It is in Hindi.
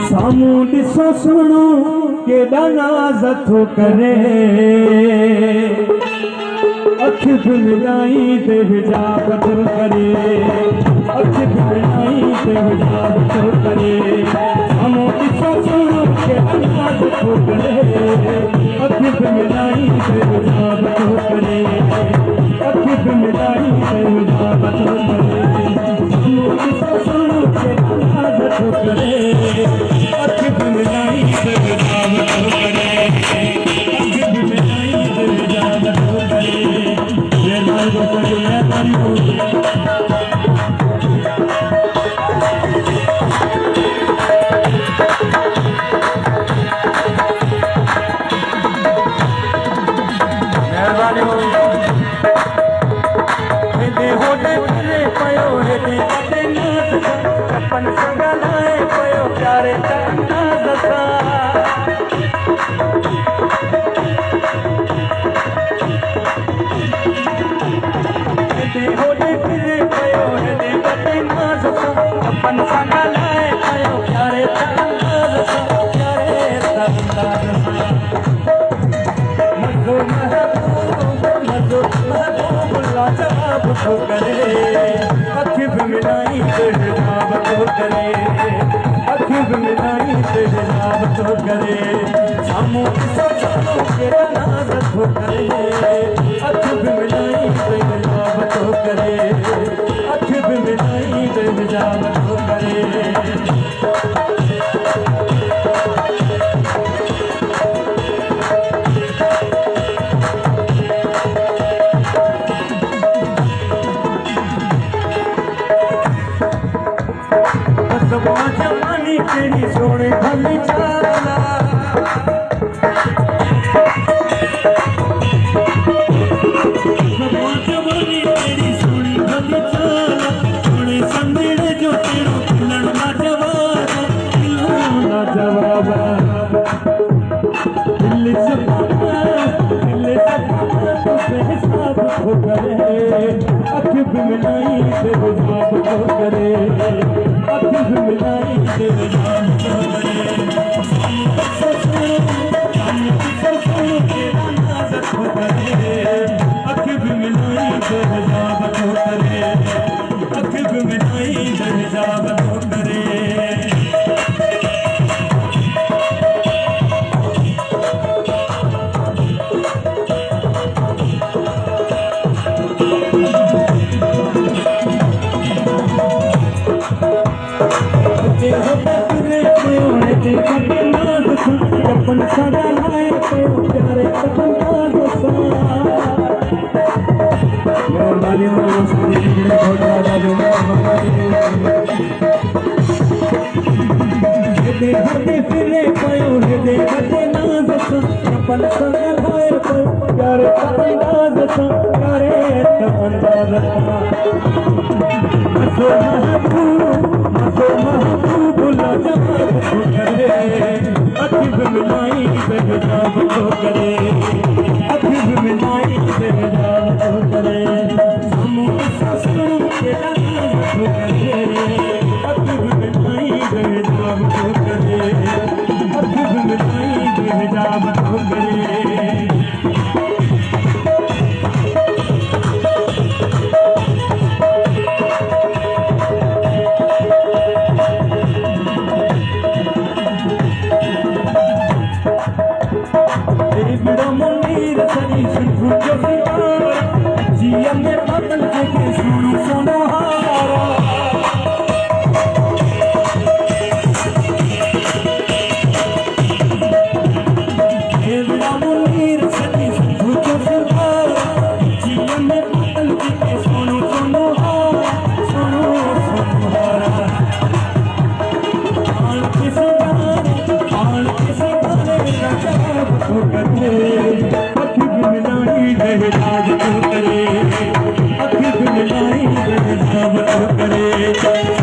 सामू ॾिसो सुणो केॾा नाज़ थो करे अख बि मिलाई ते हिजाब थो करे अख बि मिलाई ते हिजाब थो करे सामू ॾिसो सुणो केॾा नाज़ थो करे अख बि मिलाई ते हिजाब थो करे अख बि मिलाई ते हिजाब थो करे सामू ॾिसो सुणो केॾा नाज़ थो करे अख बि मिलाई ते हिजाब थो करे अख बि मिलाई ते हिजाब थो करे अख बि मिलाई ते हिजाब थो करे अख बि मिलाई ते हिजाब थो करे सामू ॾिसो सुणो केॾा नाज़ थो करे अख बि मिलाई ते हिजाब थो करे अख बि मिलाई ते हिजाब थो करे जवानी तेरी सोने भली चाला जवानी तेरी सोनी भली चाला सोने संदेड़े जो तेरो खिलण ना जवाब दिल से हिसाब हो करे अख बि मिलाई ते हिसाब हो करे अख बि मिलाई ते हिसाब हो करे अख बि मिलाई ते हिसाब हो करे अख बि मिलाई ते हिसाब हो करे अपन सदा लाए तो प्यारे अपन मेहरबानी बहुत ज्यादा फिरे पयो दे बटे नाज़ अपन सदा लाए तो प्यारे अंदाज़ प्यारे अंदाज़ महबूब लाजवाब थो करे अख बि मिलाई ते हिजाब थो करे अख बि मिलाई ते हिजाब थो करे सामू ॾिसो सुणो केॾा नाज़ थो करे अख बि मिलाई ते हिजाब थो करे अख बि मिलाई ते हिजाब थो करे जिया में बदल के सुनो सोना हारा जिया में बदल के सुनो सोना हारा सुनो सोना आल के सगारे राजाब थो करे अख बि मिलाई ते हिजाब थो करे अख बि मिलाई ते हिजाब थो करे